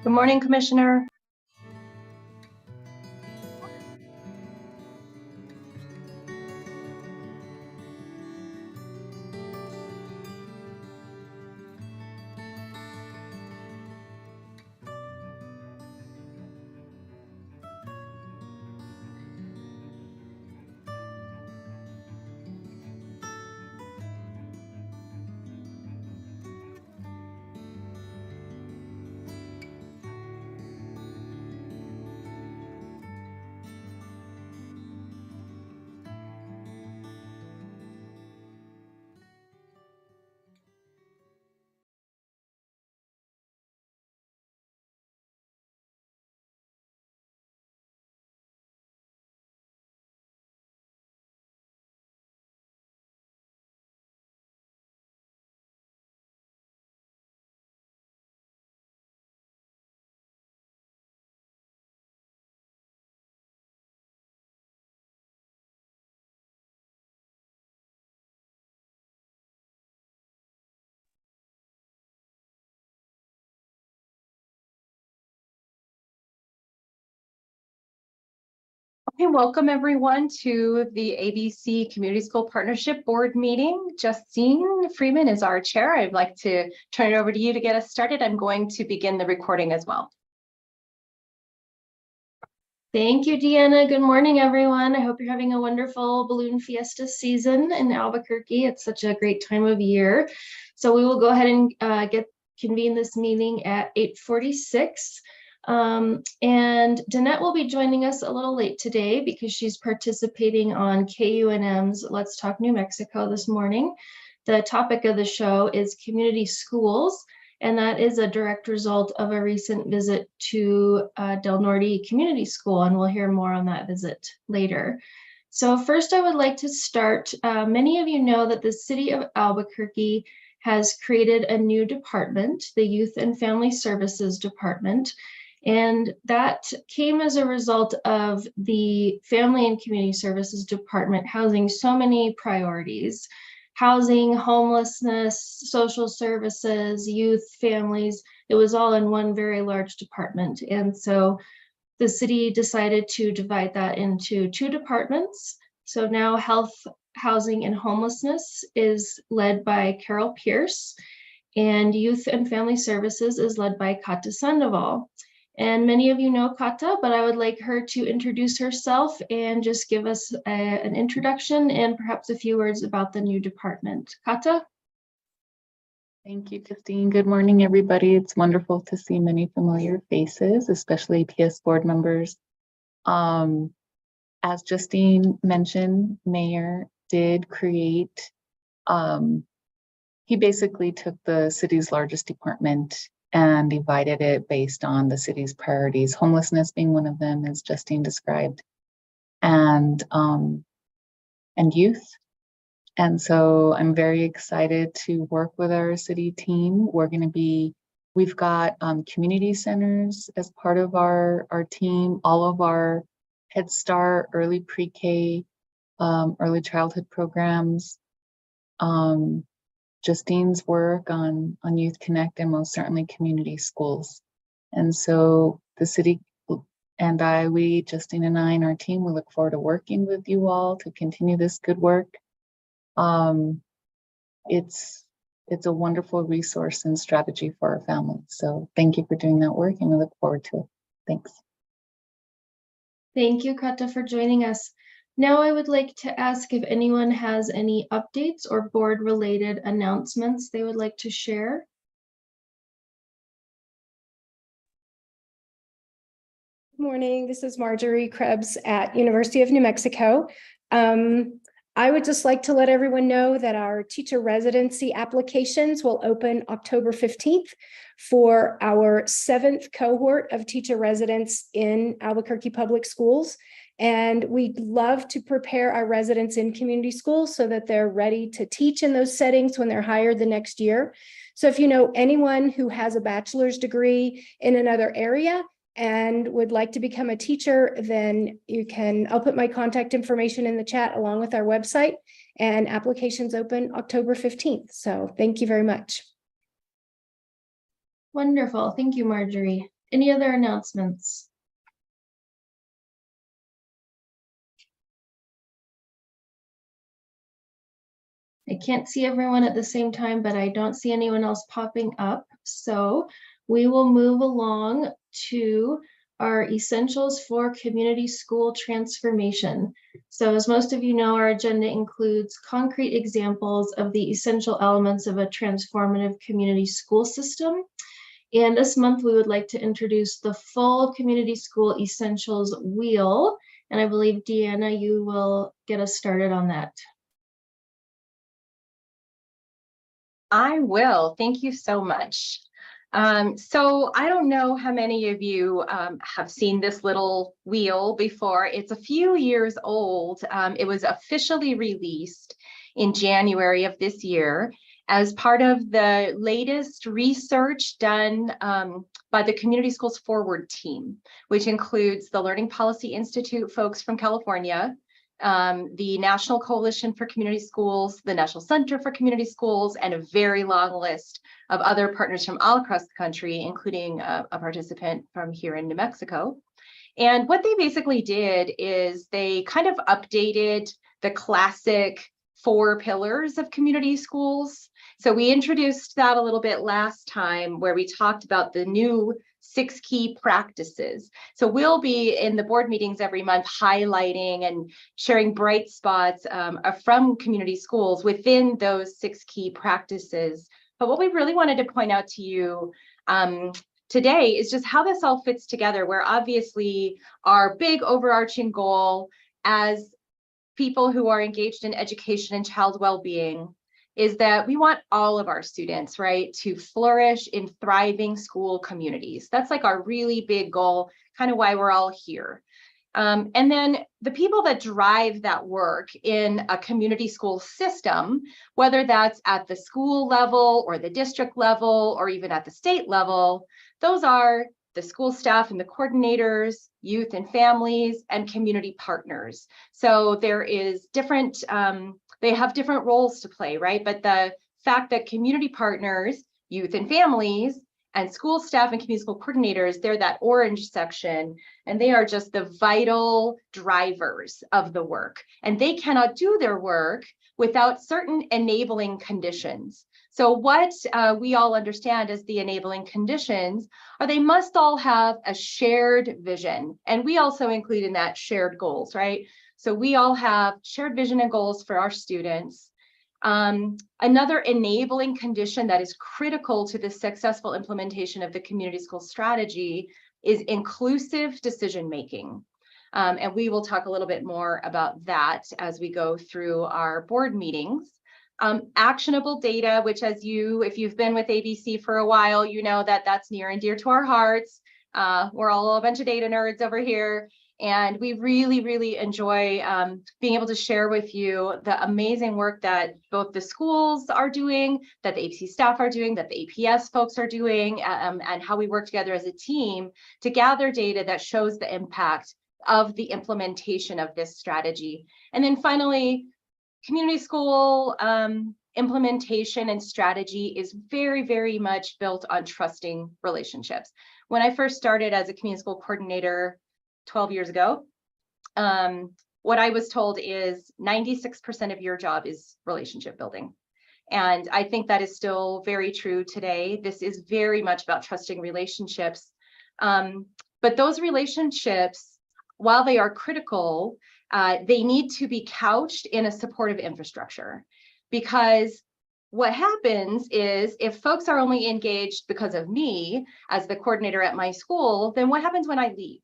Good morning, Commissioner. Okay, welcome everyone to the ABC Community School Partnership Board meeting. Justine Freeman is our chair. I'd like to turn it over to you to get us started. I'm going to begin the recording as well. Thank you, Deanna. Good morning, everyone. I hope you're having a wonderful balloon fiesta season in Albuquerque. It's such a great time of year. So we will go ahead and convene this meeting at 8:46. And Danette will be joining us a little late today because she's participating on KUNM's Let's Talk New Mexico this morning. The topic of the show is community schools, and that is a direct result of a recent visit to Del Norte Community School, and we'll hear more on that visit later. So first I would like to start, many of you know that the city of Albuquerque has created a new department, the Youth and Family Services Department. And that came as a result of the Family and Community Services Department housing so many priorities: housing, homelessness, social services, youth, families. It was all in one very large department. And so the city decided to divide that into two departments. So now health, housing, and homelessness is led by Carol Pierce, and youth and family services is led by Kata Sandoval. And many of you know Kata, but I would like her to introduce herself and just give us an introduction and perhaps a few words about the new department. Kata? Thank you, Justine. Good morning, everybody. It's wonderful to see many familiar faces, especially PS board members. As Justine mentioned, Mayor did create, he basically took the city's largest department and divided it based on the city's priorities, homelessness being one of them, as Justine described, and youth. And so I'm very excited to work with our city team. We've got community centers as part of our team, all of our Head Start, early pre-K, early childhood programs, Justine's work on Youth Connect, and most certainly community schools. And so the city and Justine and I and our team, we look forward to working with you all to continue this good work. It's a wonderful resource and strategy for our families. So thank you for doing that work, and we look forward to it. Thanks. Thank you, Kata, for joining us. Now I would like to ask if anyone has any updates or board-related announcements they would like to share. Good morning, this is Marjorie Krebs at University of New Mexico. I would just like to let everyone know that our teacher residency applications will open October 15th for our 7th cohort of teacher residents in Albuquerque Public Schools. And we'd love to prepare our residents in community schools so that they're ready to teach in those settings when they're hired the next year. So if you know anyone who has a bachelor's degree in another area and would like to become a teacher, then I'll put my contact information in the chat along with our website, and applications open October 15th. So thank you very much. Wonderful. Thank you, Marjorie. Any other announcements? I can't see everyone at the same time, but I don't see anyone else popping up. So we will move along to our essentials for community school transformation. So as most of you know, our agenda includes concrete examples of the essential elements of a transformative community school system. And this month we would like to introduce the full community school essentials wheel. And I believe Deanna, you will get us started on that. I will. Thank you so much. So I don't know how many of you have seen this little wheel before. It's a few years old. It was officially released in January of this year as part of the latest research done by the Community Schools Forward team, which includes the Learning Policy Institute folks from California, the National Coalition for Community Schools, the National Center for Community Schools, and a very long list of other partners from all across the country, including a participant from here in New Mexico. And what they basically did is they kind of updated the classic 4 pillars of community schools. So we introduced that a little bit last time, where we talked about the new 6 key practices. So we'll be in the board meetings every month highlighting and sharing bright spots from community schools within those 6 key practices. But what we really wanted to point out to you today is just how this all fits together, where obviously our big overarching goal as people who are engaged in education and child well-being is that we want all of our students, right, to flourish in thriving school communities. That's like our really big goal, kind of why we're all here. And then the people that drive that work in a community school system, whether that's at the school level or the district level or even at the state level, those are the school staff and the coordinators, youth and families, and community partners. So there is different, they have different roles to play, right? But the fact that community partners, youth and families, and school staff and community school coordinators, they're that orange section, and they are just the vital drivers of the work. And they cannot do their work without certain enabling conditions. So what we all understand as the enabling conditions are they must all have a shared vision. And we also include in that shared goals, right? So we all have shared vision and goals for our students. Another enabling condition that is critical to the successful implementation of the community school strategy is inclusive decision-making. And we will talk a little bit more about that as we go through our board meetings. Actionable data, which if you've been with ABC for a while, you know that that's near and dear to our hearts. We're all a bunch of data nerds over here. And we really, really enjoy being able to share with you the amazing work that both the schools are doing, that the ABC staff are doing, that the APS folks are doing, and how we work together as a team to gather data that shows the impact of the implementation of this strategy. And then finally, community school implementation and strategy is very, very much built on trusting relationships. When I first started as a community school coordinator 12 years ago, what I was told is 96% of your job is relationship building. And I think that is still very true today. This is very much about trusting relationships. But those relationships, while they are critical, they need to be couched in a supportive infrastructure. Because what happens is if folks are only engaged because of me as the coordinator at my school, then what happens when I leave?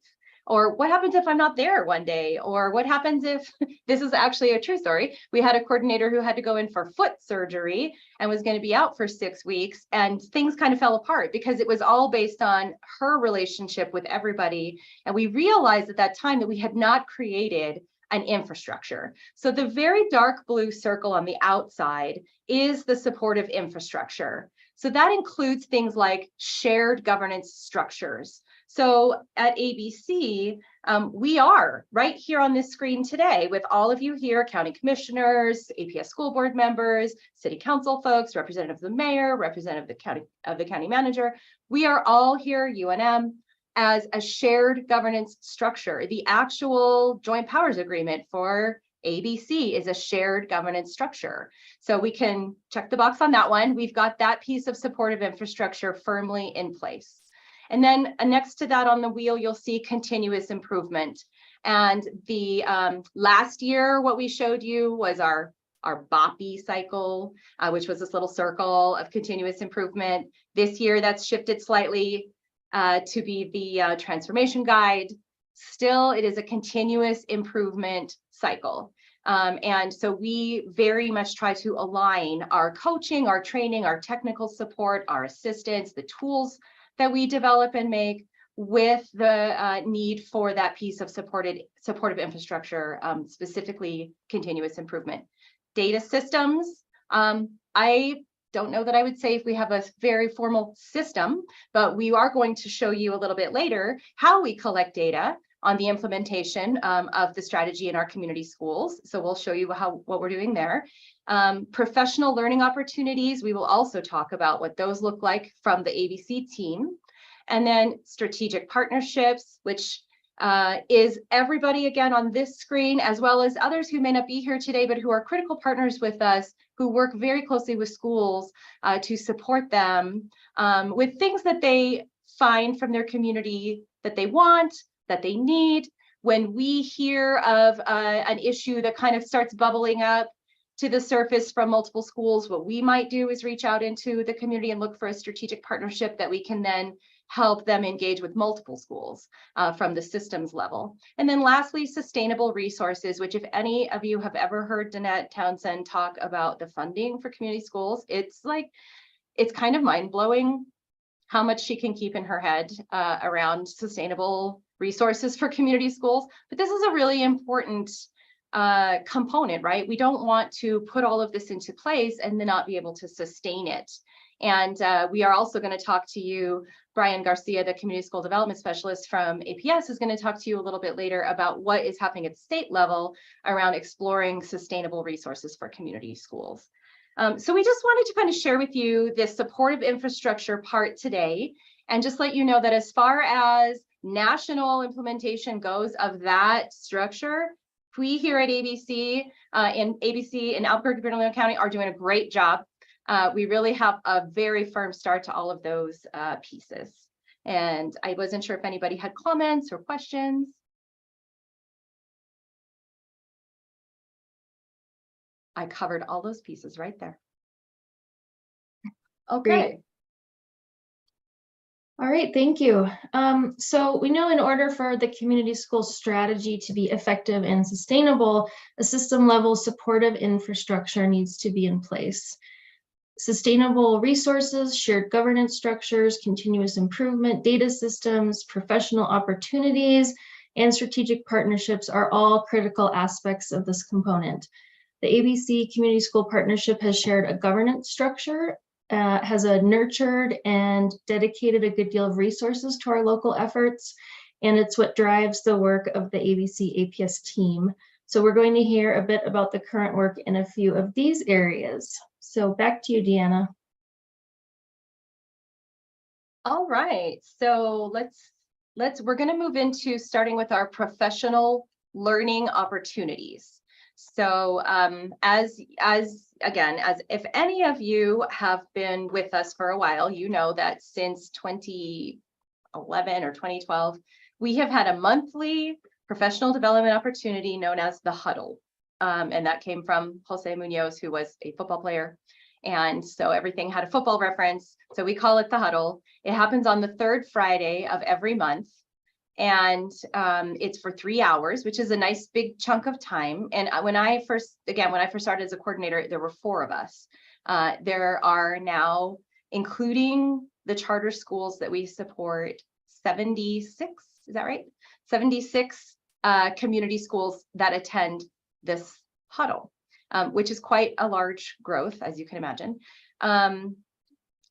Or what happens if I'm not there one day? Or what happens if, this is actually a true story, we had a coordinator who had to go in for foot surgery and was going to be out for 6 weeks, and things kind of fell apart because it was all based on her relationship with everybody. And we realized at that time that we had not created an infrastructure. So the very dark blue circle on the outside is the supportive infrastructure. So that includes things like shared governance structures. So at ABC, we are right here on this screen today with all of you here, county commissioners, APS school board members, city council folks, representative of the mayor, representative of the county manager. We are all here, UNM, as a shared governance structure. The actual joint powers agreement for ABC is a shared governance structure. So we can check the box on that one. We've got that piece of supportive infrastructure firmly in place. And then next to that on the wheel, you'll see continuous improvement. And the last year, what we showed you was our BOPI cycle, which was this little circle of continuous improvement. This year, that's shifted slightly to be the transformation guide. Still, it is a continuous improvement cycle. And so we very much try to align our coaching, our training, our technical support, our assistance, the tools that we develop and make with the need for that piece of supportive infrastructure, specifically continuous improvement. Data systems, I don't know that I would say if we have a very formal system, but we are going to show you a little bit later how we collect data on the implementation of the strategy in our community schools. So we'll show you what we're doing there. Professional learning opportunities, we will also talk about what those look like from the ABC team. And then strategic partnerships, which is everybody again on this screen, as well as others who may not be here today, but who are critical partners with us, who work very closely with schools to support them with things that they find from their community that they want, that they need. When we hear of an issue that kind of starts bubbling up to the surface from multiple schools, what we might do is reach out into the community and look for a strategic partnership that we can then help them engage with multiple schools from the systems level. And then lastly, sustainable resources, which if any of you have ever heard Danette Townsend talk about the funding for community schools, it's kind of mind-blowing how much she can keep in her head around sustainable resources for community schools. But this is a really important component, right? We don't want to put all of this into place and then not be able to sustain it. And we are also going to talk to you, Brian Garcia, the community school development specialist from APS, is going to talk to you a little bit later about what is happening at the state level around exploring sustainable resources for community schools. So we just wanted to kind of share with you this supportive infrastructure part today, and just let you know that as far as national implementation goes of that structure, we here at ABC in Albuquerque, Bernalillo County are doing a great job. We really have a very firm start to all of those pieces. And I wasn't sure if anybody had comments or questions. I covered all those pieces right there. Okay. Great. All right, thank you. So we know in order for the community school strategy to be effective and sustainable, a system level supportive infrastructure needs to be in place. Sustainable resources, shared governance structures, continuous improvement, data systems, professional opportunities, and strategic partnerships are all critical aspects of this component. The ABC Community School Partnership has shared a governance structure, has nurtured and dedicated a good deal of resources to our local efforts, and it's what drives the work of the ABC APS team. So we're going to hear a bit about the current work in a few of these areas. So back to you, Deanna. All right, so we're going to move into starting with our professional learning opportunities. So as if any of you have been with us for a while, you know that since 2011 or 2012, we have had a monthly professional development opportunity known as the Huddle. And that came from Jose Munoz, who was a football player. And so everything had a football reference. So we call it the Huddle. It happens on the third Friday of every month. And it's for 3 hours, which is a nice big chunk of time. And when I first started as a coordinator, there were 4 of us. There are now, including the charter schools that we support, 76, is that right? 76 community schools that attend this Huddle, which is quite a large growth, as you can imagine.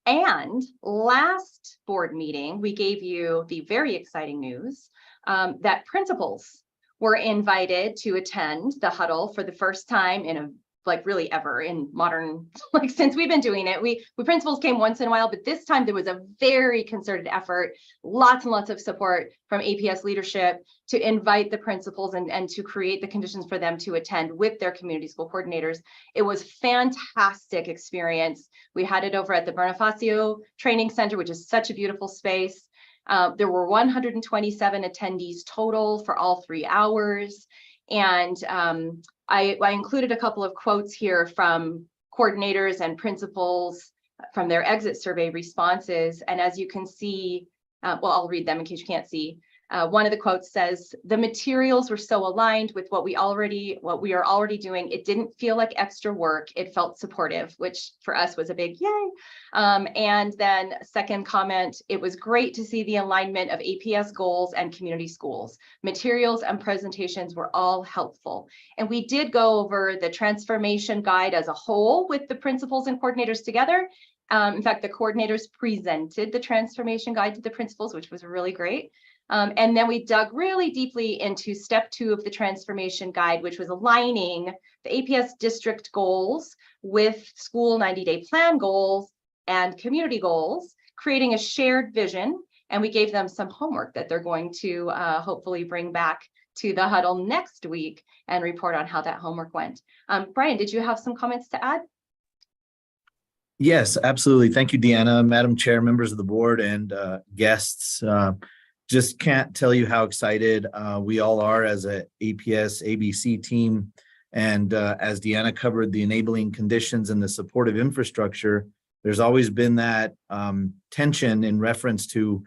And last board meeting, we gave you the very exciting news that principals were invited to attend the Huddle for the first time in a like really ever in modern, like since we've been doing it. We principals came once in a while, but this time there was a very concerted effort, lots and lots of support from APS leadership to invite the principals and to create the conditions for them to attend with their community school coordinators. It was fantastic experience. We had it over at the Bonifacio Training Center, which is such a beautiful space. There were 127 attendees total for all 3 hours. And I included a couple of quotes here from coordinators and principals from their exit survey responses. And as you can see, well, I'll read them in case you can't see. One of the quotes says, "The materials were so aligned with what we are already doing. It didn't feel like extra work. It felt supportive," which for us was a big yay. And then second comment, "It was great to see the alignment of APS goals and community schools. Materials and presentations were all helpful." And we did go over the transformation guide as a whole with the principals and coordinators together. In fact, the coordinators presented the transformation guide to the principals, which was really great. And then we dug really deeply into step 2 of the transformation guide, which was aligning the APS district goals with school 90-day plan goals and community goals, creating a shared vision. And we gave them some homework that they're going to hopefully bring back to the huddle next week and report on how that homework went. Brian, did you have some comments to add? Yes, absolutely. Thank you, Deanna, Madam Chair, members of the board, and guests. Just can't tell you how excited we all are as a APS ABC team. And as Deanna covered the enabling conditions and the supportive infrastructure, there's always been that tension in reference to,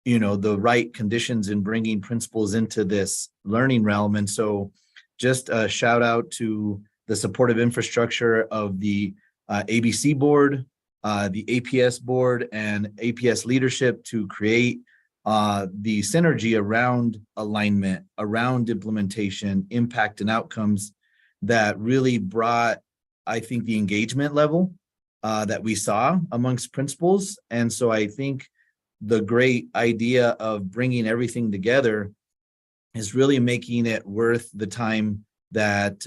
the right conditions in bringing principals into this learning realm. And so just a shout out to the supportive infrastructure of the ABC board, the APS board, and APS leadership to create the synergy around alignment, around implementation, impact, and outcomes that really brought, I think, the engagement level that we saw amongst principals. And so I think the great idea of bringing everything together is really making it worth the time that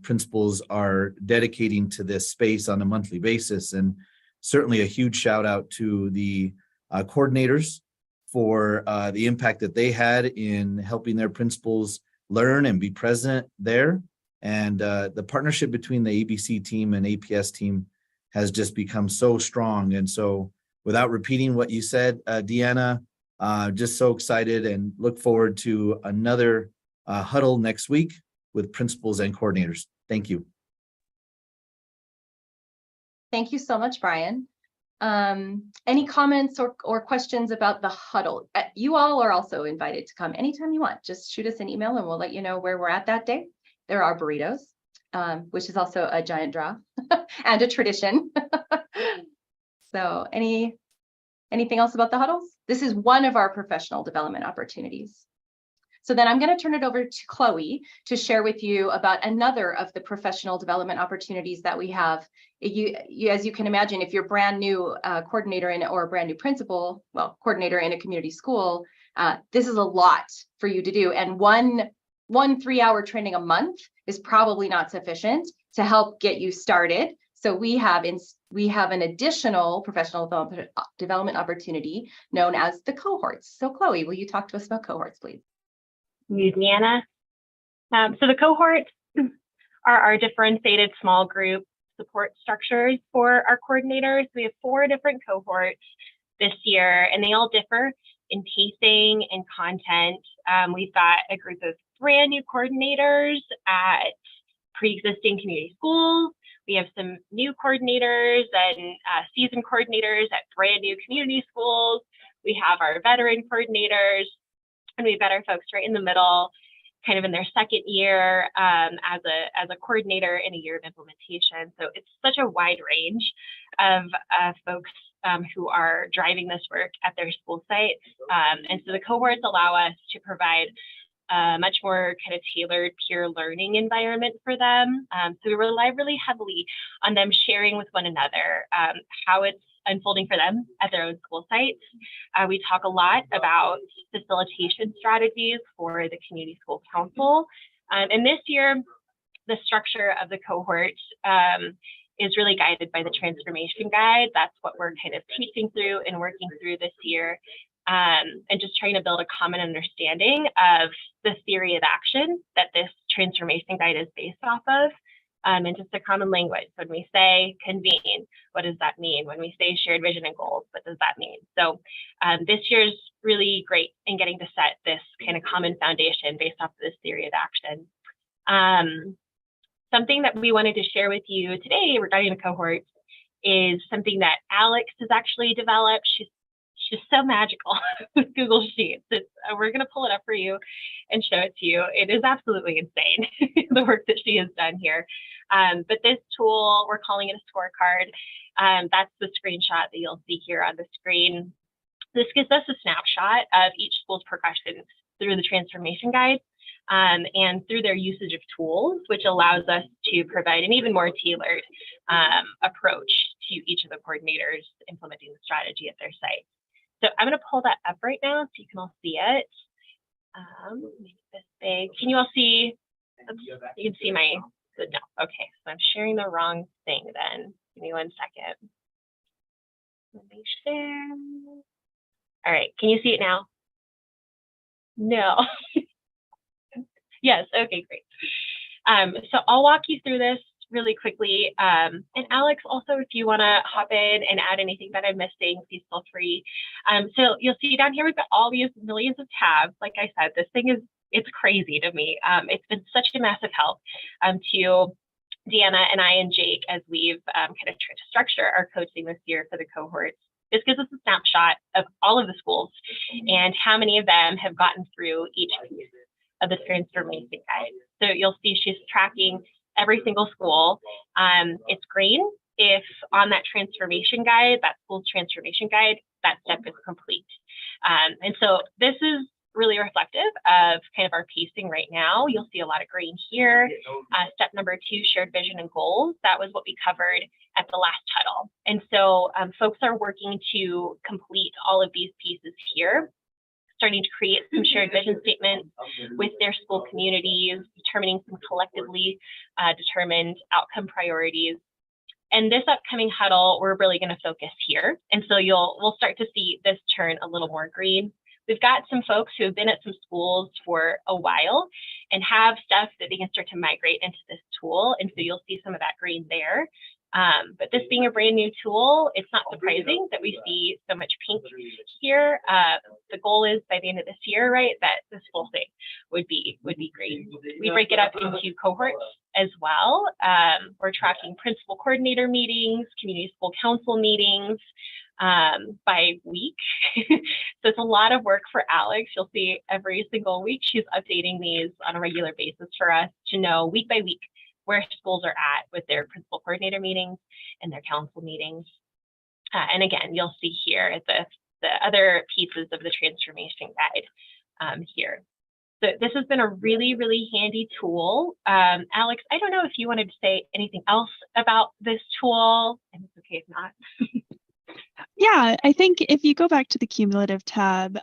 principals are dedicating to this space on a monthly basis. And certainly a huge shout out to the coordinators for the impact that they had in helping their principals learn and be present there. And the partnership between the ABC team and APS team has just become so strong. And so without repeating what you said, Deanna, just so excited and look forward to another huddle next week with principals and coordinators. Thank you. Thank you so much, Brian. Any comments or questions about the huddle? You all are also invited to come anytime you want. Just shoot us an email and we'll let you know where we're at that day. There are burritos, which is also a giant draw and a tradition. So anything else about the huddles? This is one of our professional development opportunities. So then I'm going to turn it over to Chloe to share with you about another of the professional development opportunities that we have. As you can imagine, if you're brand new coordinator or a brand new principal, well, coordinator in a community school, this is a lot for you to do. And one 3-hour training a month is probably not sufficient to help get you started. So we have an additional professional development opportunity known as the cohorts. So Chloe, will you talk to us about cohorts, please? Deanna. So the cohorts are our differentiated small group support structures for our coordinators. We have 4 different cohorts this year, and they all differ in pacing and content. We've got a group of brand new coordinators at pre-existing community schools. We have some new coordinators and seasoned coordinators at brand new community schools. We have our veteran coordinators, and we've got our folks right in the middle, kind of in their second year as a coordinator in a year of implementation. So it's such a wide range of folks who are driving this work at their school sites. And so the cohorts allow us to provide a much more kind of tailored peer learning environment for them. So we rely really heavily on them sharing with one another how it's unfolding for them at their own school sites. We talk a lot about facilitation strategies for the Community School Council. And this year, the structure of the cohort is really guided by the transformation guide. That's what we're kind of teaching through and working through this year, and just trying to build a common understanding of the theory of action that this transformation guide is based off of, and just a common language. When we say convene, what does that mean? When we say shared vision and goals, what does that mean? So this year's really great in getting to set this kind of common foundation based off of this theory of action. Something that we wanted to share with you today regarding the cohort is something that Alex has actually developed. She's so magical with Google Sheets. We're going to pull it up for you and show it to you. It is absolutely insane, the work that she has done here. But this tool, we're calling it a scorecard. That's the screenshot that you'll see here on the screen. This gives us a snapshot of each school's progression through the transformation guide, and through their usage of tools, which allows us to provide an even more tailored approach to each of the coordinators implementing the strategy at their site. So I'm going to pull that up right now so you can all see it. Make this big. Can you all see? Oops, you can see my, no, okay, so I'm sharing the wrong thing then. Give me 1 second. Let me share. All right, can you see it now? No. Yes, okay, great. So I'll walk you through this really quickly. And Alex, also, if you want to hop in and add anything that I'm missing, please feel free. So you'll see down here, we've got all these millions of tabs. Like I said, this thing it's crazy to me. It's been such a massive help to Deanna and I and Jake as we've kind of tried to structure our coaching this year for the cohorts. This gives us a snapshot of all of the schools and how many of them have gotten through each piece of the transformation guide. So you'll see she's tracking every single school. It's green if on that transformation guide, that school's transformation guide, that step is complete. And so this is really reflective of kind of our pacing right now. You'll see a lot of green here. Step number 2, shared vision and goals. That was what we covered at the last huddle. And so folks are working to complete all of these pieces here, starting to create some shared vision statements with their school communities, determining some collectively determined outcome priorities. And this upcoming huddle, we're really going to focus here. And so we'll start to see this turn a little more green. We've got some folks who have been at some schools for a while and have stuff that they can start to migrate into this tool. And so you'll see some of that green there. But this being a brand new tool, it's not surprising that we see so much pink here. The goal is by the end of this year, right, that this full thing would be green. We break it up into cohorts as well. We're tracking principal coordinator meetings, community school council meetings by week. So it's a lot of work for Alex. You'll see every single week she's updating these on a regular basis for us to know week by week where schools are at with their principal coordinator meetings and their council meetings. And again, you'll see here the other pieces of the transformation guide here. So this has been a really, really handy tool. Alex, I don't know if you wanted to say anything else about this tool, and it's okay if not. Yeah, I think if you go back to the cumulative tab,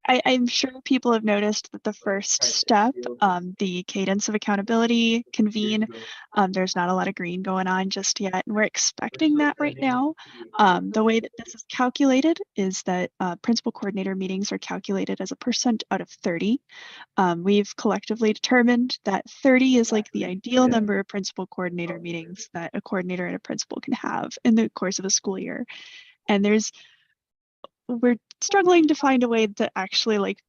I'm sure people have noticed that the first step, the cadence of accountability, convene, there's not a lot of green going on just yet, and we're expecting that right now. The way that this is calculated is that principal coordinator meetings are calculated as a % out of 30. We've collectively determined that 30 is like the ideal number of principal coordinator meetings that a coordinator and a principal can have in the course of a school year. And we're struggling to find a way to actually like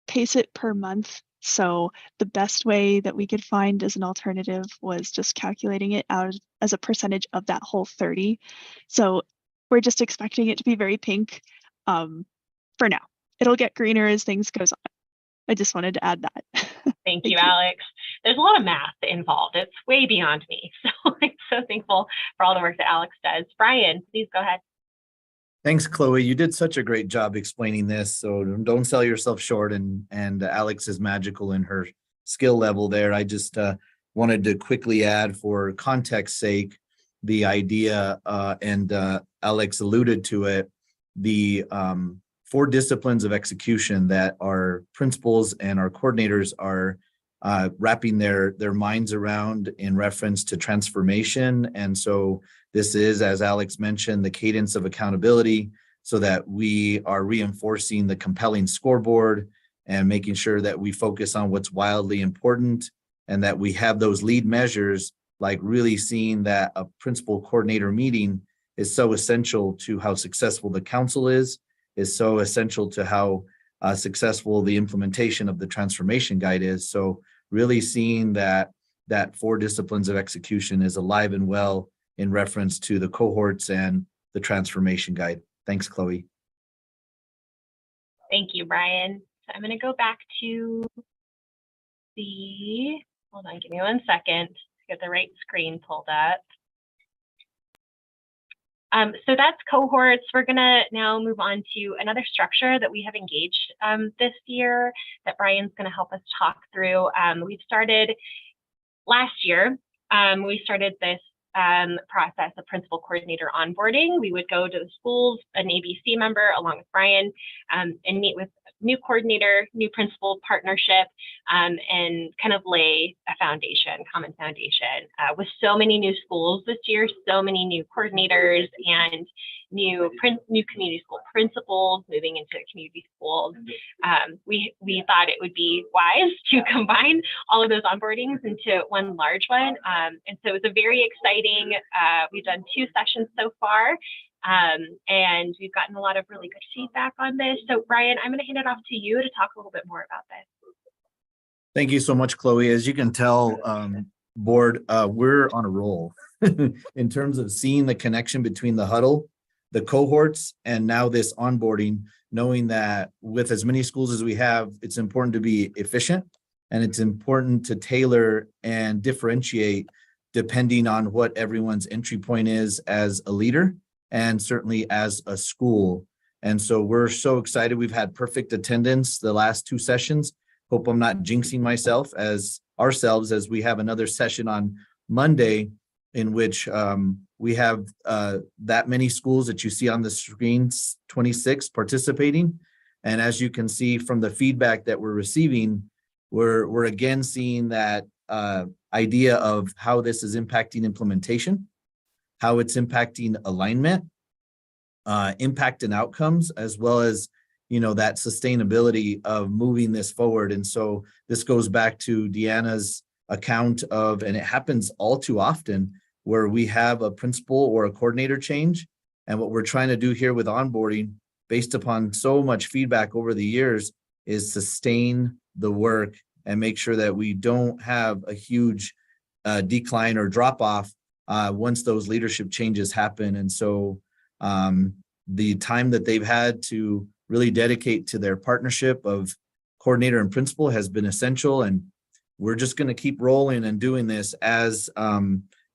pace it per month. So the best way that we could find as an alternative was just calculating it out as a percentage of that whole 30. So we're just expecting it to be very pink for now. It'll get greener as things goes on. I just wanted to add that. Thank you, Alex. There's a lot of math involved. It's way beyond me. So I'm so thankful for all the work that Alex does. Brian, please go ahead. Thanks, Chloe. You did such a great job explaining this. So don't sell yourself short. And Alex is magical in her skill level there. I just wanted to quickly add, for context's sake, the idea, and Alex alluded to it, the 4 disciplines of execution that our principals and our coordinators are wrapping their minds around in reference to transformation. And so this is, as Alex mentioned, the cadence of accountability, so that we are reinforcing the compelling scoreboard and making sure that we focus on what's wildly important, and that we have those lead measures, like really seeing that a principal coordinator meeting is so essential to how successful the council is so essential to how successful the implementation of the transformation guide is. So really seeing that 4 disciplines of execution is alive and well in reference to the cohorts and the transformation guide. Thanks, Chloe. Thank you, Brian. So I'm going to go back to hold on, give me 1 second to get the right screen pulled up. So that's cohorts. We're going to now move on to another structure that we have engaged this year that Brian's going to help us talk through. We've started last year, we started this process of principal coordinator onboarding. We would go to the schools, an ABC member along with Brian, and meet with new coordinator, new principal partnership, and kind of lay a foundation, common foundation. With so many new schools this year, so many new coordinators and new community school principals moving into community schools, we thought it would be wise to combine all of those onboardings into one large one. And so it was a very exciting, we've done 2 sessions so far, and we've gotten a lot of really good feedback on this. So Brian, I'm going to hand it off to you to talk a little bit more about this. Thank you so much, Chloe. As you can tell, board, we're on a roll in terms of seeing the connection between the huddle, the cohorts, and now this onboarding, knowing that with as many schools as we have, it's important to be efficient, and it's important to tailor and differentiate depending on what everyone's entry point is as a leader and certainly as a school. And so we're so excited. We've had perfect attendance the last 2 sessions. Hope I'm not jinxing myself as we have another session on Monday, in which we have that many schools that you see on the screens, 26 participating. And as you can see from the feedback that we're receiving, we're again seeing that idea of how this is impacting implementation, how it's impacting alignment, impact and outcomes, as well as that sustainability of moving this forward. And so this goes back to Deanna's account of, and it happens all too often, where we have a principal or a coordinator change. And what we're trying to do here with onboarding, based upon so much feedback over the years, is sustain the work and make sure that we don't have a huge decline or drop off once those leadership changes happen. And so the time that they've had to really dedicate to their partnership of coordinator and principal has been essential. And we're just going to keep rolling and doing this as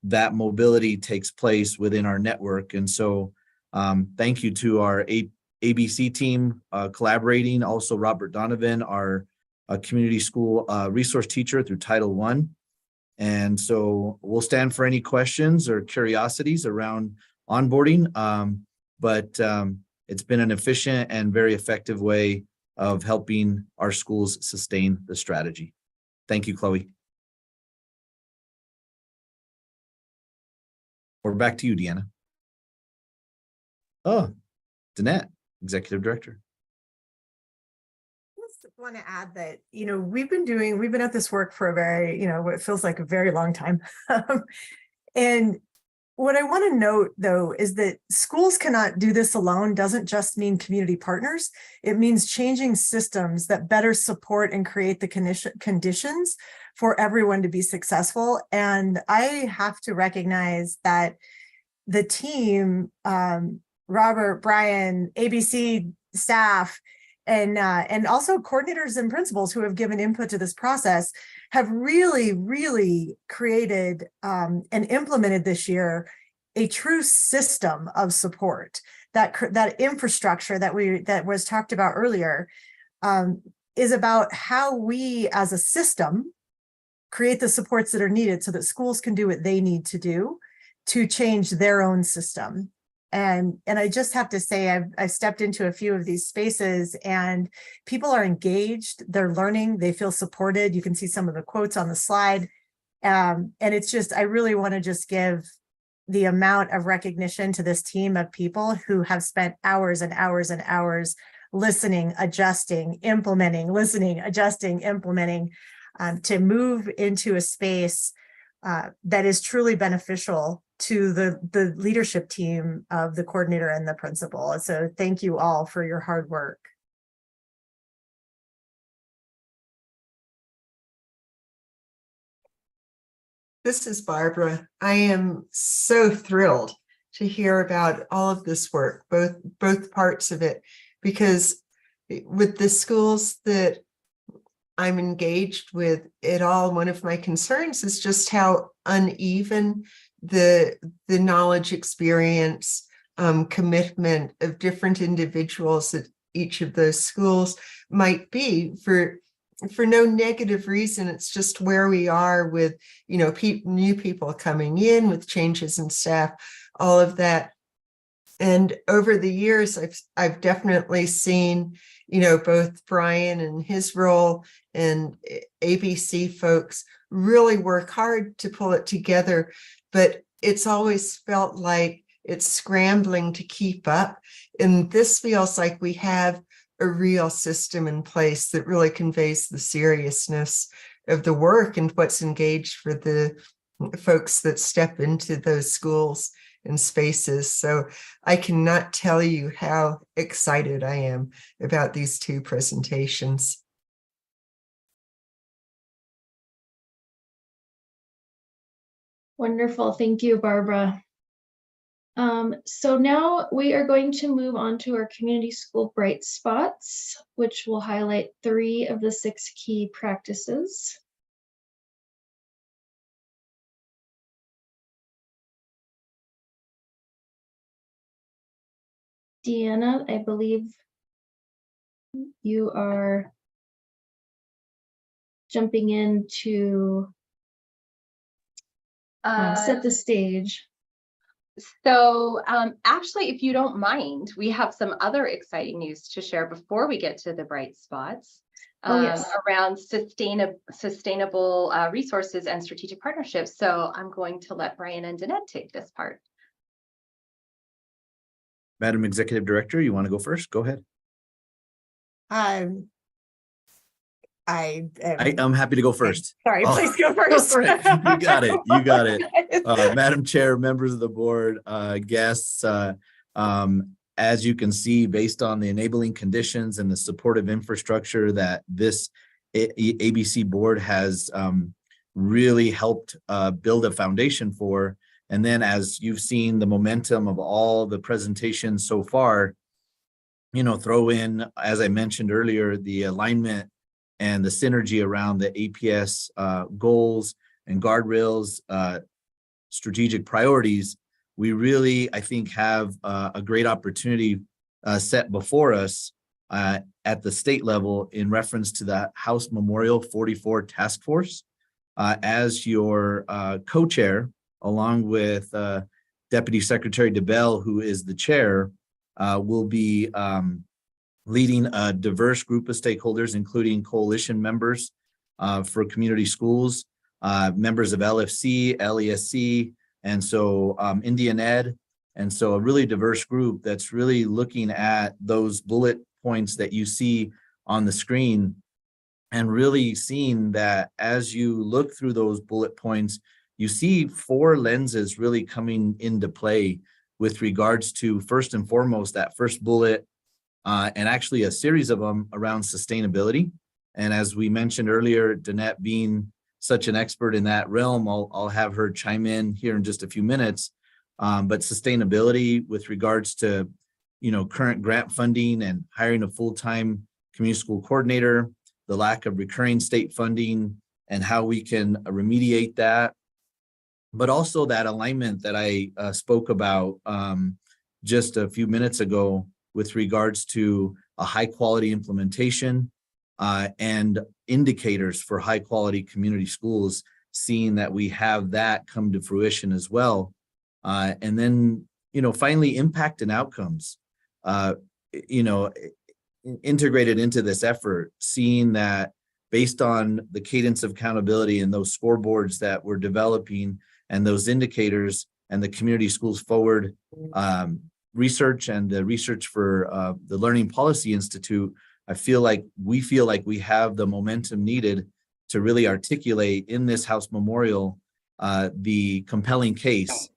that mobility takes place within our network. And so thank you to our ABC team collaborating, also Robert Donovan, our community school resource teacher through Title I. And so we'll stand for any questions or curiosities around onboarding, but it's been an efficient and very effective way of helping our schools sustain the strategy. Thank you, Chloe. We're back to you, Deanna. Oh, Danette, Executive Director. I just want to add that, we've been at this work for a very, what feels like a very long time. And what I want to note, though, is that schools cannot do this alone. Doesn't just mean community partners. It means changing systems that better support and create the conditions for everyone to be successful. And I have to recognize that the team, Robert, Brian, ABC staff, and also coordinators and principals who have given input to this process have really, really created and implemented this year a true system of support. That infrastructure that was talked about earlier is about how we as a system create the supports that are needed so that schools can do what they need to do to change their own system. And I just have to say, I've stepped into a few of these spaces and people are engaged, they're learning, they feel supported. You can see some of the quotes on the slide. And it's just, I really want to just give the amount of recognition to this team of people who have spent hours and hours and hours listening, adjusting, implementing, listening, adjusting, implementing, to move into a space that is truly beneficial to the leadership team of the coordinator and the principal. So thank you all for your hard work. This is Barbara. I am so thrilled to hear about all of this work, both parts of it, because with the schools that I'm engaged with it all, one of my concerns is just how uneven the knowledge, experience, commitment of different individuals at each of those schools might be for no negative reason. It's just where we are with, new people coming in, with changes in staff, all of that. And over the years, I've definitely seen, both Brian and his role and ABC folks really work hard to pull it together, but it's always felt like it's scrambling to keep up. And this feels like we have a real system in place that really conveys the seriousness of the work and what's engaged for the folks that step into those schools and spaces. So I cannot tell you how excited I am about these two presentations. Wonderful. Thank you, Barbara. So now we are going to move on to our community school bright spots, which will highlight 3 of the 6 key practices. Deanna, I believe you are jumping in to set the stage. So actually, if you don't mind, we have some other exciting news to share before we get to the bright spots around sustainable resources and strategic partnerships. So I'm going to let Brian and Danette take this part. Madam Executive Director, you want to go first? Go ahead. I'm happy to go first. Sorry, Oh, please go first. You got it. You got it. Madam Chair, members of the board, guests, as you can see, based on the enabling conditions and the supportive infrastructure that this ABC board has really helped build a foundation for. And then as you've seen the momentum of all the presentations so far, throw in, as I mentioned earlier, the alignment and the synergy around the APS goals and guardrails, strategic priorities, we really, I think, have a great opportunity set before us at the state level in reference to the House Memorial 44 Task Force. As your co-chair, along with Deputy Secretary DeBell, who is the chair, will be leading a diverse group of stakeholders, including coalition members for community schools, members of LFC, LESC, and so Indian Ed. And so a really diverse group that's really looking at those bullet points that you see on the screen and really seeing that as you look through those bullet points, you see 4 lenses really coming into play with regards to, first and foremost, that first bullet, and actually a series of them around sustainability. And as we mentioned earlier, Danette being such an expert in that realm, I'll have her chime in here in just a few minutes. But sustainability with regards to, current grant funding and hiring a full-time community school coordinator, the lack of recurring state funding and how we can remediate that. But also that alignment that I spoke about just a few minutes ago with regards to a high quality implementation and indicators for high quality community schools, seeing that we have that come to fruition as well. And then, finally impact and outcomes, integrated into this effort, seeing that based on the cadence of accountability and those scoreboards that we're developing and those indicators and the Community Schools Forward research and the research for the Learning Policy Institute, we feel like we have the momentum needed to really articulate in this House Memorial the compelling case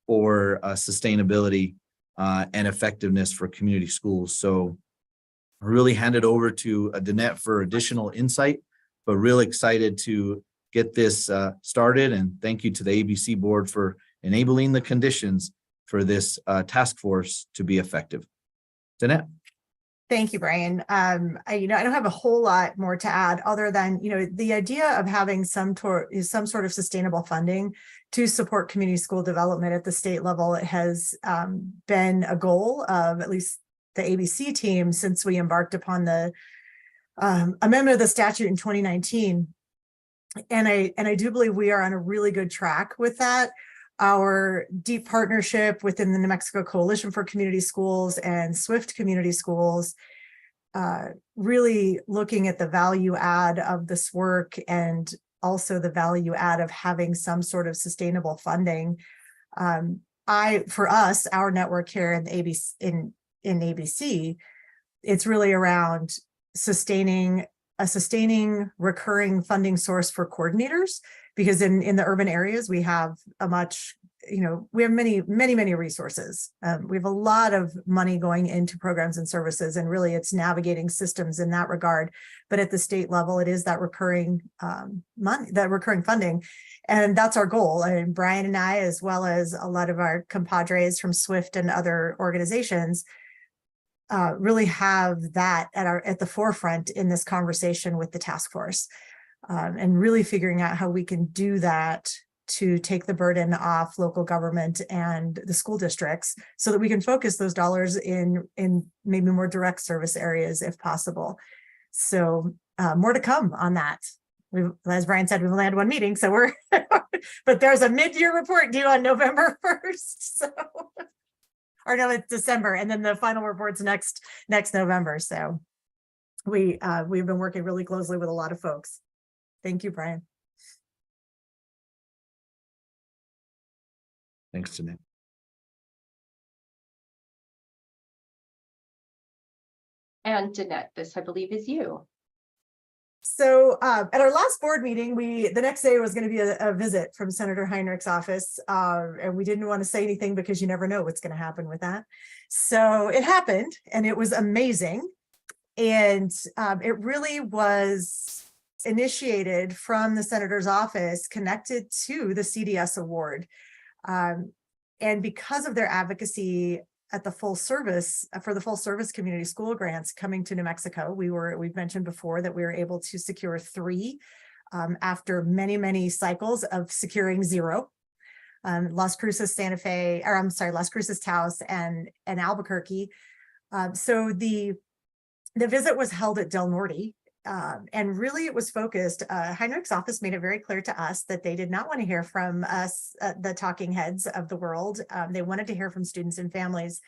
for sustainability and effectiveness for community schools. So I really hand it over to Danette for additional insight, but real excited to get this started. And thank you to the ABC board for enabling the conditions for this task force to be effective. Danette. Thank you, Brian. I don't have a whole lot more to add other than, the idea of having some sort of sustainable funding to support community school development at the state level has been a goal of at least the ABC team since we embarked upon the amendment of the statute in 2019. And I do believe we are on a really good track with that. Our deep partnership within the New Mexico Coalition for Community Schools and Swift Community Schools, really looking at the value add of this work and also the value add of having some sort of sustainable funding. For us, our network here in ABC, it's really around sustaining recurring funding source for coordinators, because in the urban areas, we have we have many resources. We have a lot of money going into programs and services, and really it's navigating systems in that regard. But at the state level, it is that recurring money, that recurring funding. And that's our goal. And Brian and I, as well as a lot of our compadres from Swift and other organizations, really have that at the forefront in this conversation with the task force, and really figuring out how we can do that to take the burden off local government and the school districts so that we can focus those dollars in maybe more direct service areas if possible. So more to come on that. As Brian said, we've only had one meeting, so but there's a mid-year report due on November 1st. So. Or no, it's December, and then the final report's next November. So we've been working really closely with a lot of folks. Thank you, Brian. Thanks, Danette. And Danette, this I believe is you. So at our last board meeting, the next day was going to be a visit from Senator Heinrich's office, and we didn't want to say anything because you never know what's going to happen with that. So it happened, and it was amazing, and it really was initiated from the senator's office, connected to the CDS award, and because of their advocacy at the full service for the full service community school grants coming to New Mexico. We've mentioned before that we were able to secure 3 after many cycles of securing 0. Las Cruces, Las Cruces, Taos, and Albuquerque. So the visit was held at Del Norte. And really it was focused, Heinrich's office made it very clear to us that they did not want to hear from us, the talking heads of the world. They wanted to hear from students and families.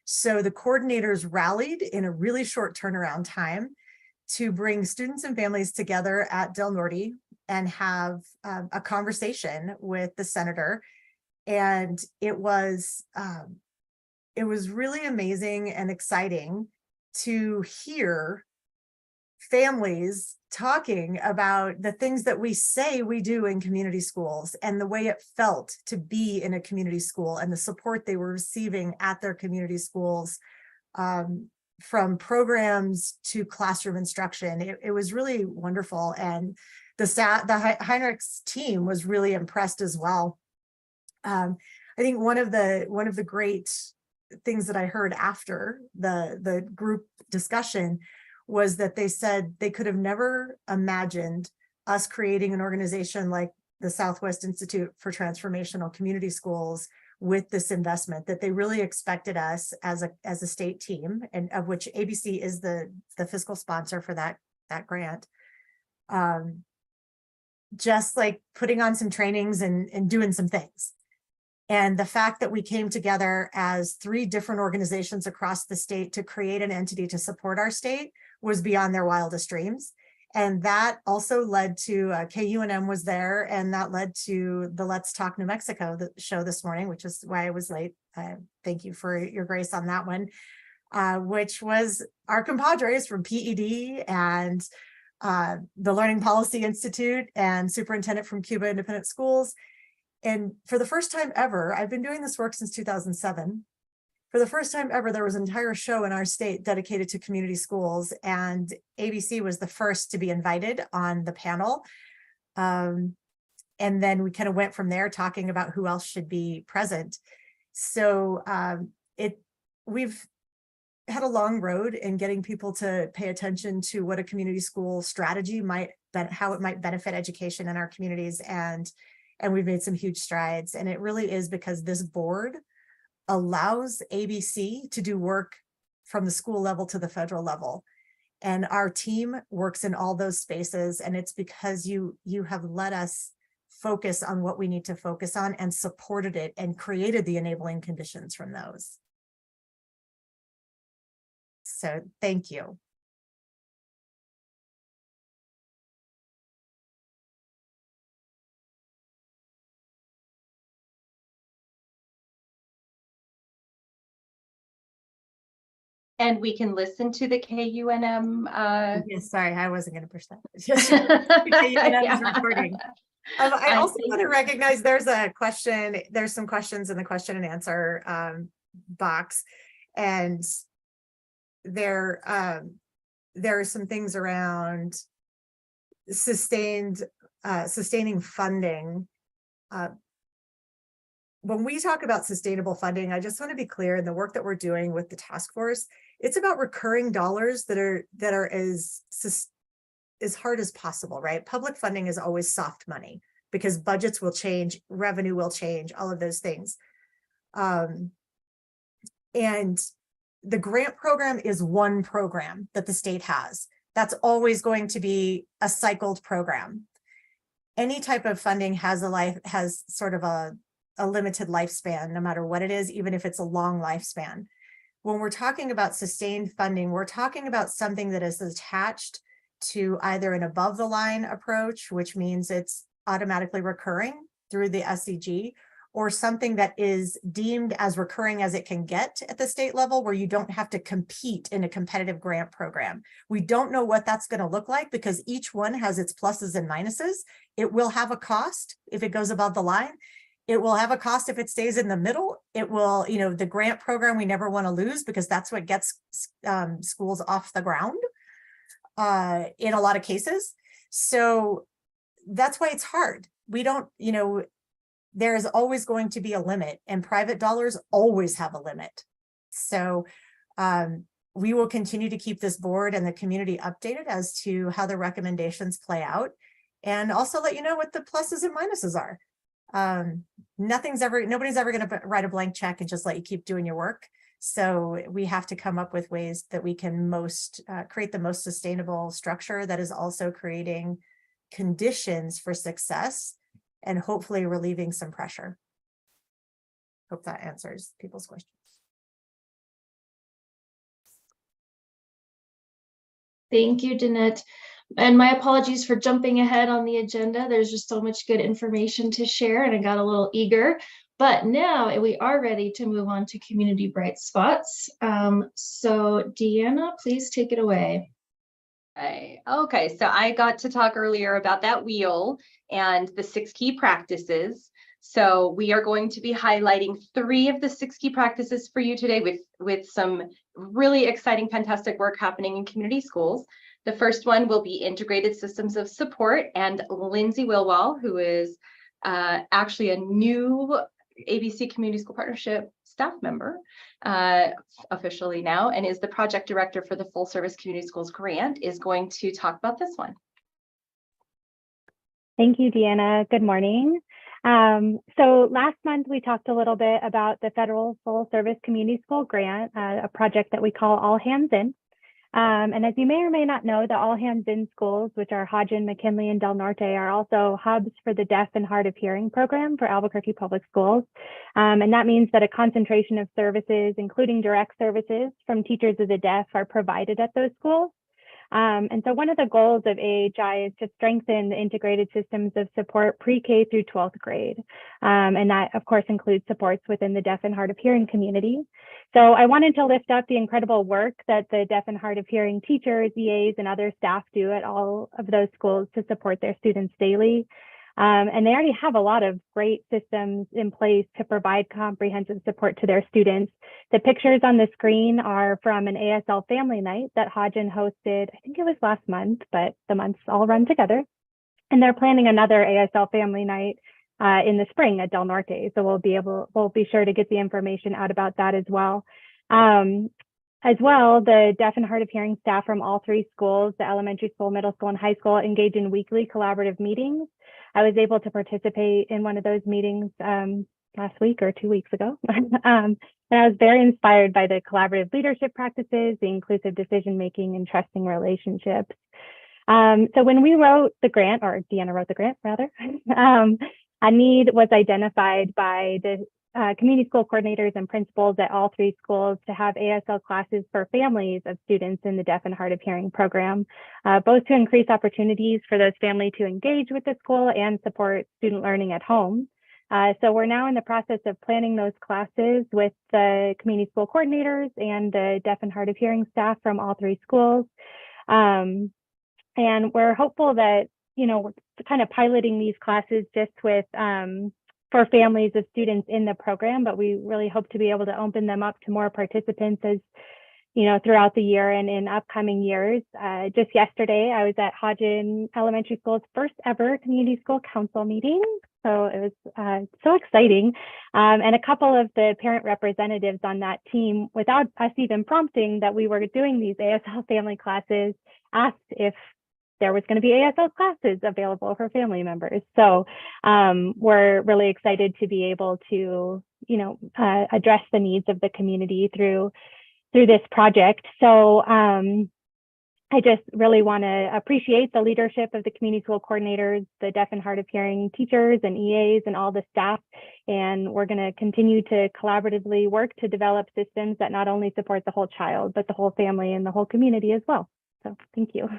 So the coordinators rallied in a really short turnaround time to bring students and families together at Del Norte and have a conversation with the senator. And it was really amazing and exciting to hear families talking about the things that we say we do in community schools and the way it felt to be in a community school and the support they were receiving at their community schools, from programs to classroom instruction. It was really wonderful. And the Heinrich's team was really impressed as well. I think one of the great things that I heard after the group discussion was that they said they could have never imagined us creating an organization like the Southwest Institute for Transformational Community Schools with this investment, that they really expected us as a state team, and of which ABC is the fiscal sponsor for that grant. Just like putting on some trainings and doing some things. And the fact that we came together as 3 different organizations across the state to create an entity to support our state was beyond their wildest dreams. And that also led to KUNM was there, and that led to the Let's Talk New Mexico show this morning, which is why I was late. Thank you for your grace on that one, which was our compadres from PED and the Learning Policy Institute and superintendent from Cuba Independent Schools. And for the first time ever, I've been doing this work since 2007. For the first time ever, there was an entire show in our state dedicated to community schools, and ABC was the first to be invited on the panel. And then we kind of went from there talking about who else should be present. So we've had a long road in getting people to pay attention to what a community school strategy how it might benefit education in our communities. And we've made some huge strides. And it really is because this board allows ABC to do work from the school level to the federal level. And our team works in all those spaces. And it's because you have let us focus on what we need to focus on and supported it and created the enabling conditions from those. So thank you. And we can listen to the KUNM. Yes, sorry, I wasn't going to push that. KUNM is recording. I also want to recognize there's some questions in the question and answer box, and there are some things around sustaining funding. When we talk about sustainable funding, I just want to be clear in the work that we're doing with the task force, it's about recurring dollars that are as hard as possible, right? Public funding is always soft money because budgets will change, revenue will change, all of those things. And the grant program is one program that the state has. That's always going to be a cycled program. Any type of funding has sort of a limited lifespan, no matter what it is, even if it's a long lifespan. When we're talking about sustained funding, we're talking about something that is attached to either an above the line approach, which means it's automatically recurring through the SCG, or something that is deemed as recurring as it can get at the state level, where you don't have to compete in a competitive grant program. We don't know what that's going to look like because each one has its pluses and minuses. It will have a cost if it goes above the line. It will have a cost if it stays in the middle. It will, the grant program we never want to lose because that's what gets schools off the ground in a lot of cases. So that's why it's hard. We don't, there's always going to be a limit, and private dollars always have a limit. So we will continue to keep this board and the community updated as to how the recommendations play out, and also let you know what the pluses and minuses are. Nobody's ever going to write a blank check and just let you keep doing your work. So we have to come up with ways that we can create the most sustainable structure that is also creating conditions for success and hopefully relieving some pressure. Hope that answers people's questions. Thank you, Danette. And my apologies for jumping ahead on the agenda. There's just so much good information to share, and I got a little eager. But now we are ready to move on to community bright spots. So Deanna, please take it away. Okay, so I got to talk earlier about that wheel and the 6 key practices. So we are going to be highlighting 3 of the 6 key practices for you today with some really exciting, fantastic work happening in community schools. The first one will be integrated systems of support, and Lindsay Wilwall, who is actually a new ABC Community School Partnership staff member officially now, and is the project director for the Full Service Community Schools Grant, is going to talk about this one. Thank you, Deanna. Good morning. So last month we talked a little bit about the Federal Full Service Community School Grant, a project that we call All Hands In. And as you may or may not know, the All Hands In schools, which are Hodgin, McKinley, and Del Norte, are also hubs for the Deaf and Hard of Hearing program for Albuquerque Public Schools. And that means that a concentration of services, including direct services from teachers of the deaf, are provided at those schools. And so one of the goals of AHI is to strengthen the integrated systems of support pre-K through 12th grade. And that, of course, includes supports within the deaf and hard of hearing community. So I wanted to lift up the incredible work that the deaf and hard of hearing teachers, EAs, and other staff do at all of those schools to support their students daily. And they already have a lot of great systems in place to provide comprehensive support to their students. The pictures on the screen are from an ASL family night that Hodgin hosted, I think it was last month, but the months all run together. And they're planning another ASL family night in the spring at Del Norte. So we'll be sure to get the information out about that as well. As well, the deaf and hard of hearing staff from all three schools, the elementary school, middle school, and high school, engage in weekly collaborative meetings. I was able to participate in one of those meetings last week or 2 weeks ago. And I was very inspired by the collaborative leadership practices, the inclusive decision-making, and trusting relationships. So when we wrote the grant, or Deanna wrote the grant rather, a need was identified by the community school coordinators and principals at all three schools to have ASL classes for families of students in the deaf and hard of hearing program, both to increase opportunities for those families to engage with the school and support student learning at home. So we're now in the process of planning those classes with the community school coordinators and the deaf and hard of hearing staff from all three schools. And we're hopeful that, we're kind of piloting these classes just with for families of students in the program, but we really hope to be able to open them up to more participants as, throughout the year and in upcoming years. Just yesterday, I was at Hodgin Elementary School's first ever community school council meeting. So it was so exciting. And a couple of the parent representatives on that team, without us even prompting that we were doing these ASL family classes, asked if there was going to be ASL classes available for family members. So we're really excited to be able to, address the needs of the community through this project. So I just really want to appreciate the leadership of the community school coordinators, the deaf and hard of hearing teachers and EAs and all the staff. And we're going to continue to collaboratively work to develop systems that not only support the whole child, but the whole family and the whole community as well. So thank you.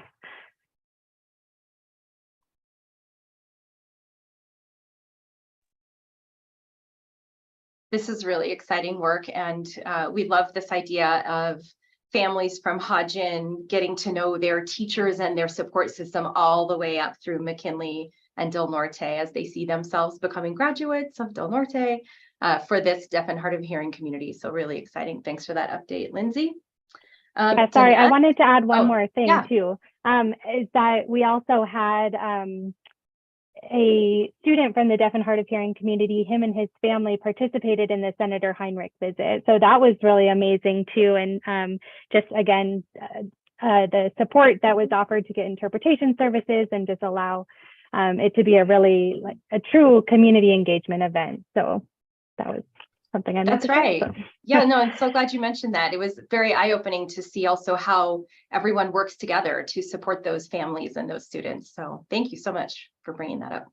This is really exciting work, and we love this idea of families from Hodgin getting to know their teachers and their support system all the way up through McKinley and Del Norte as they see themselves becoming graduates of Del Norte for this deaf and hard of hearing community. So really exciting. Thanks for that update, Lindsay. Yeah, sorry, I wanted to add one more thing too, is that we also had a student from the deaf and hard of hearing community, him and his family participated in the Senator Heinrich visit. So that was really amazing too. And just again, the support that was offered to get interpretation services and just allow it to be a really a true community engagement event. So that was something I meant to say, so. Yeah, no, I'm so glad you mentioned that. It was very eye-opening to see also how everyone works together to support those families and those students. So thank you so much for bringing that up.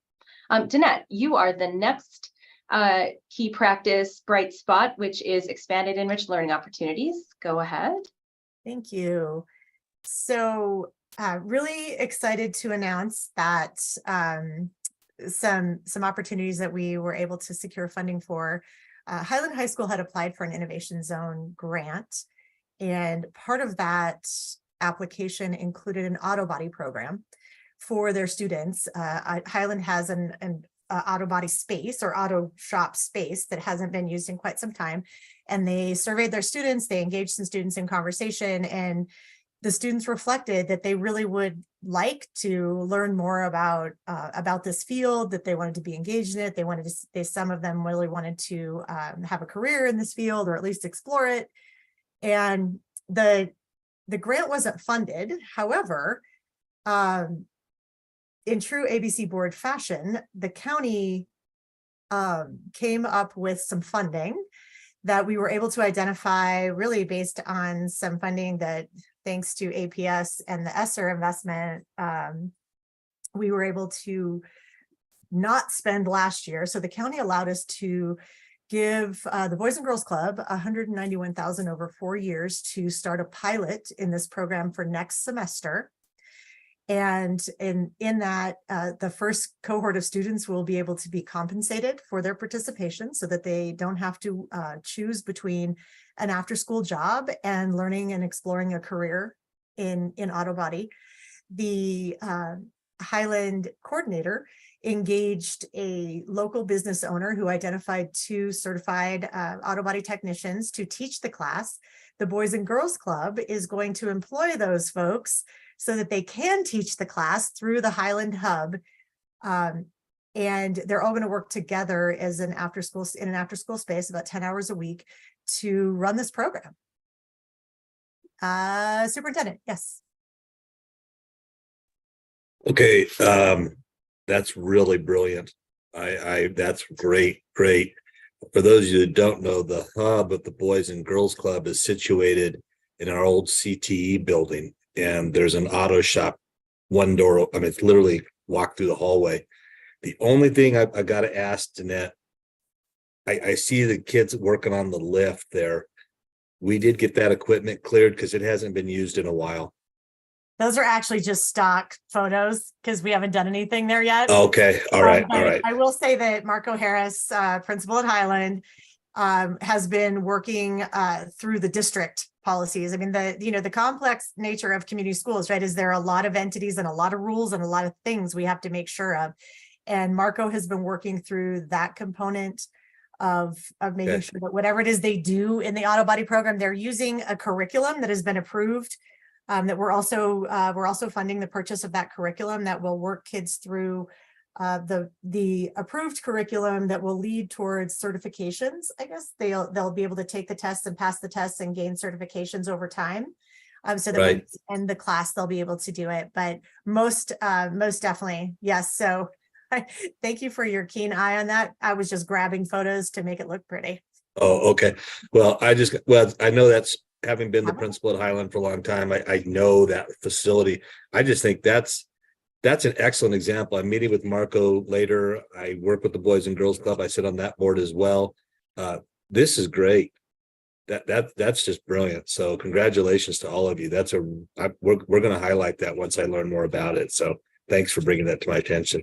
Danette, you are the next key practice bright spot, which is expanded enriched learning opportunities. Go ahead. Thank you. So really excited to announce that some opportunities that we were able to secure funding for. Highland High School had applied for an Innovation Zone grant, and part of that application included an auto body program for their students. Highland has an auto body space or auto shop space that hasn't been used in quite some time, and they surveyed their students, they engaged some students in conversation, and the students reflected that they really would like to learn more about this field, that they wanted to be engaged in it. They wanted to, some of them really wanted to have a career in this field or at least explore it. And the grant wasn't funded. However, in true ABC board fashion, the county came up with some funding that we were able to identify really based on some funding that thanks to APS and the ESSER investment, we were able to not spend last year. So the county allowed us to give the Boys and Girls Club $191,000 over 4 years to start a pilot in this program for next semester. And in that, the first cohort of students will be able to be compensated for their participation so that they don't have to choose between an after-school job and learning and exploring a career in auto body. The Highland coordinator engaged a local business owner who identified 2 certified auto body technicians to teach the class. The Boys and Girls Club is going to employ those folks so that they can teach the class through the Highland Hub. And they're all going to work together as in an after school space, about 10 hours a week, to run this program. Superintendent, yes. Okay, that's really brilliant. That's great. For those of you that don't know, the hub of the Boys and Girls Club is situated in our old CTE building, and there's an auto shop, one door. I mean, it's literally walk through the hallway. The only thing I got to ask Danette, I see the kids working on the lift there. We did get that equipment cleared because it hasn't been used in a while. Those are actually just stock photos because we haven't done anything there yet. Okay, all right. I will say that Marco Harris, principal at Highland, has been working through the district policies. I mean, the complex nature of community schools, right, is there are a lot of entities and a lot of rules and a lot of things we have to make sure of. And Marco has been working through that component of making sure that whatever it is they do in the auto body program, they're using a curriculum that has been approved. That we're also funding the purchase of that curriculum that will work kids through the approved curriculum that will lead towards certifications. I guess they'll be able to take the tests and pass the tests and gain certifications over time. So that when it's in the class, they'll be able to do it. But most definitely, yes. So thank you for your keen eye on that. I was just grabbing photos to make it look pretty. Oh, okay. Well, I know that's, having been the principal at Highland for a long time, I know that facility. I just think that's an excellent example. I'm meeting with Marco later. I work with the Boys and Girls Club. I sit on that board as well. This is great. That's just brilliant. So congratulations to all of you. We're going to highlight that once I learn more about it. So thanks for bringing that to my attention.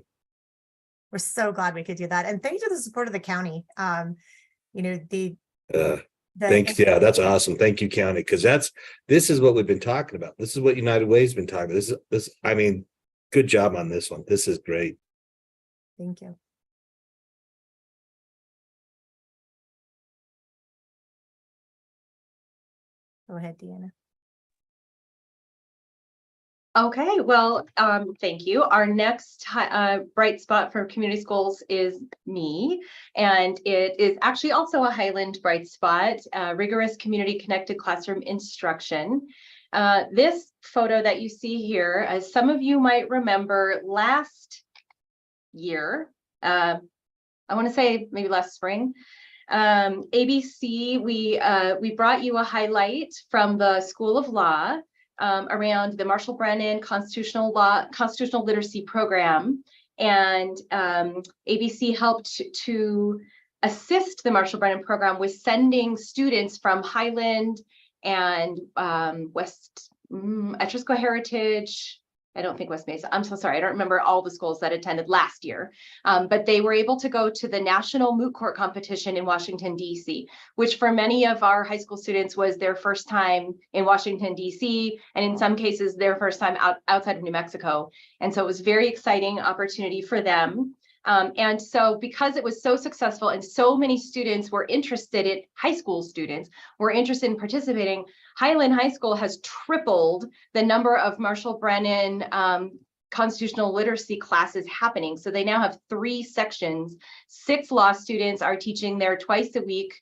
We're so glad we could do that, and thank you to the support of the county. Thanks. Yeah, that's awesome. Thank you, county, because this is what we've been talking about. This is what United Way has been talking about. I mean, good job on this one. This is great. Thank you. Go ahead, Deanna. Okay, well, thank you. Our next bright spot for community schools is me, and it is actually also a Highland bright spot, rigorous community connected classroom instruction. This photo that you see here, as some of you might remember last year, I want to say maybe last spring, ABC, we brought you a highlight from the School of Law around the Marshall Brennan Constitutional Literacy Program, and ABC helped to assist the Marshall Brennan program with sending students from Highland and West Etrusco Heritage. I don't think West Mesa. I'm so sorry. I don't remember all the schools that attended last year, but they were able to go to the National Moot Court Competition in Washington, D.C., which for many of our high school students was their first time in Washington, D.C., and in some cases, their first time outside of New Mexico. And so it was a very exciting opportunity for them. And so because it was so successful and so many students were interested in, high school students were interested in participating, Highland High School has tripled the number of Marshall Brennan constitutional literacy classes happening. So they now have 3 sections. 6 law students are teaching there twice a week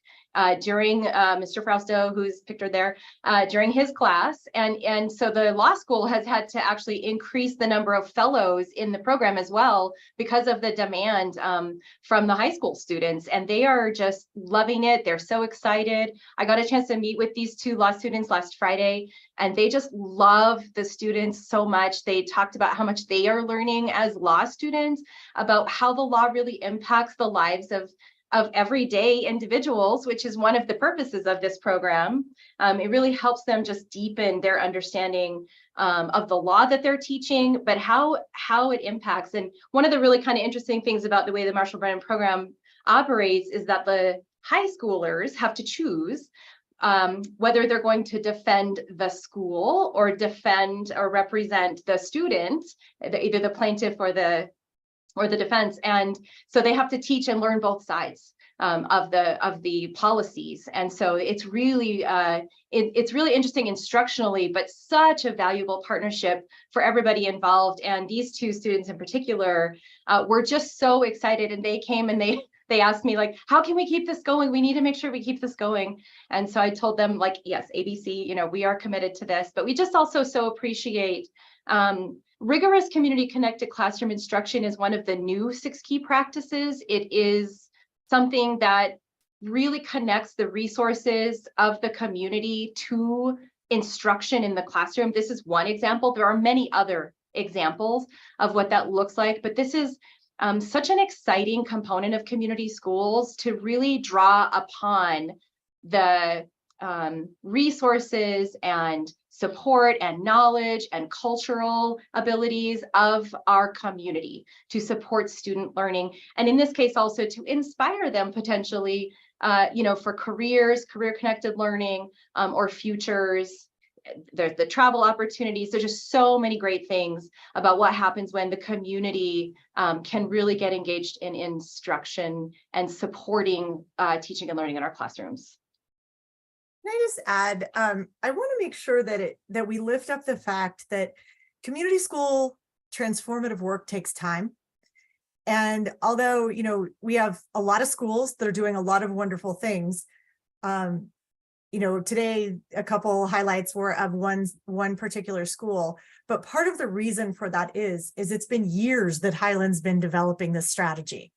during Mr. Frausto, who's pictured there, during his class. And so the law school has had to actually increase the number of fellows in the program as well because of the demand from the high school students. And they are just loving it. They're so excited. I got a chance to meet with these 2 law students last Friday, and they just love the students so much. They talked about how much they are learning as law students, about how the law really impacts the lives of everyday individuals, which is one of the purposes of this program. It really helps them just deepen their understanding of the law that they're teaching, but how it impacts. And one of the really kind of interesting things about the way the Marshall Brennan program operates is that the high schoolers have to choose whether they're going to defend the school or defend or represent the student, either the plaintiff or the defense. And so they have to teach and learn both sides of the policies. And so it's really it's really interesting instructionally, but such a valuable partnership for everybody involved. And these 2 students in particular were just so excited, and they came and they asked me, like, how can we keep this going? We need to make sure we keep this going. And so I told them, like, yes, ABC, you know, we are committed to this, but we just also so appreciate rigorous community connected classroom instruction is one of the new 6 key practices. It is something that really connects the resources of the community to instruction in the classroom. This is one example. There are many other examples of what that looks like, but this is such an exciting component of community schools to really draw upon the resources and support and knowledge and cultural abilities of our community to support student learning. And in this case, also to inspire them potentially, you know, for careers, career connected learning, or futures. There's the travel opportunities. There's just so many great things about what happens when the community can really get engaged in instruction and supporting teaching and learning in our classrooms. Can I just add, I want to make sure that we lift up the fact that community school transformative work takes time. And although, you know, we have a lot of schools that are doing a lot of wonderful things, you know, today a couple highlights were of one particular school, but part of the reason for that is it's been years that Highland's been developing this strategy.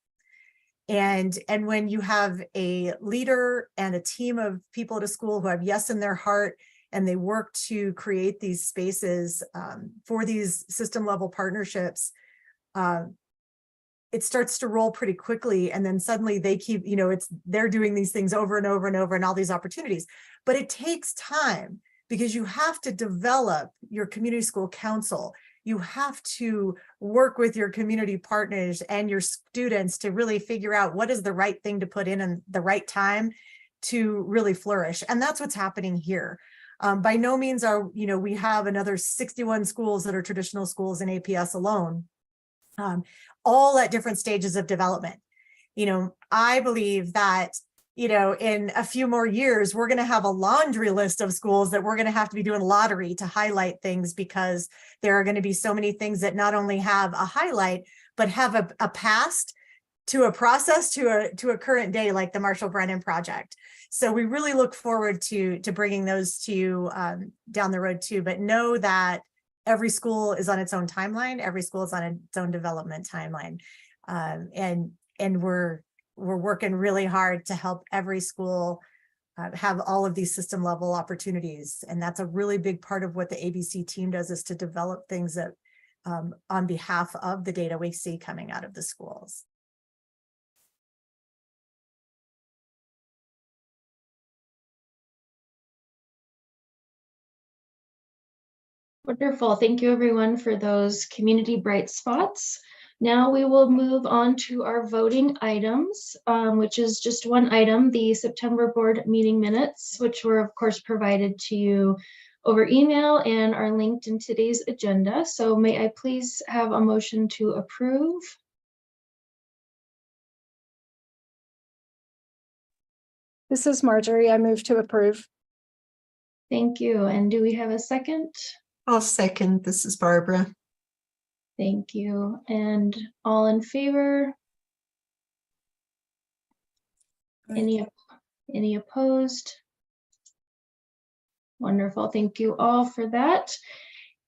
And when you have a leader and a team of people at a school who have yes in their heart, and they work to create these spaces for these system level partnerships, it starts to roll pretty quickly. And then suddenly they keep, you know, they're doing these things over and over and over and all these opportunities. But it takes time because you have to develop your community school council. You have to work with your community partners and your students to really figure out what is the right thing to put in the right time to really flourish. And that's what's happening here. By no means are, you know, we have another 61 schools that are traditional schools in APS alone, all at different stages of development. You know, I believe that, you know, in a few more years, we're going to have a laundry list of schools that we're going to have to be doing lottery to highlight things, because there are going to be so many things that not only have a highlight, but have a past to a process to a current day, like the Marshall Brennan project. So we really look forward to bringing those to you down the road too, but know that every school is on its own timeline. Every school is on its own development timeline. And we're working really hard to help every school have all of these system level opportunities. And that's a really big part of what the ABC team does, is to develop things that on behalf of the data we see coming out of the schools. Wonderful. Thank you, everyone, for those community bright spots. Now we will move on to our voting items, which is just one item, the September board meeting minutes, which were, of course, provided to you over email and are linked in today's agenda. So may I please have a motion to approve? This is Marjorie. I move to approve. Thank you. And do we have a second? I'll second. This is Barbara. Thank you. And all in favor? Any Any opposed? Wonderful. Thank you all for that.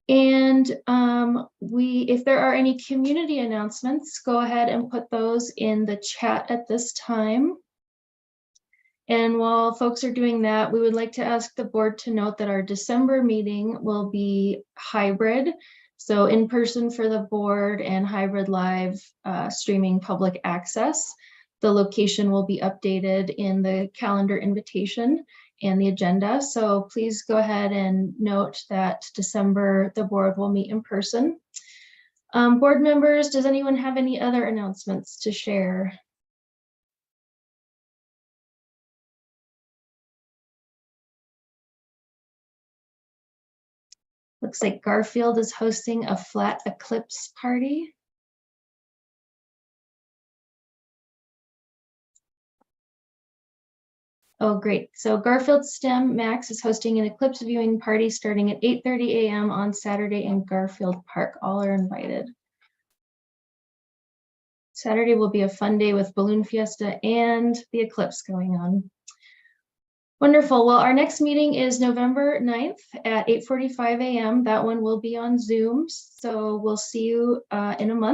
And if there are any community announcements, go ahead and put those in the chat at this time. And while folks are doing that, we would like to ask the board to note that our December meeting will be hybrid. So in person for the board and hybrid live streaming public access. The location will be updated in the calendar invitation and the agenda. So please go ahead and note that December, the board will meet in person. Board members, does anyone have any other announcements to share? Looks like Garfield is hosting a flat eclipse party. Oh, great. So Garfield STEM Max is hosting an eclipse viewing party starting at 8:30 a.m. on Saturday in Garfield Park. All are invited. Saturday will be a fun day with Balloon Fiesta and the eclipse going on. Wonderful. Well, our next meeting is November 9th at 8:45 a.m. That one will be on Zoom. So we'll see you in a month.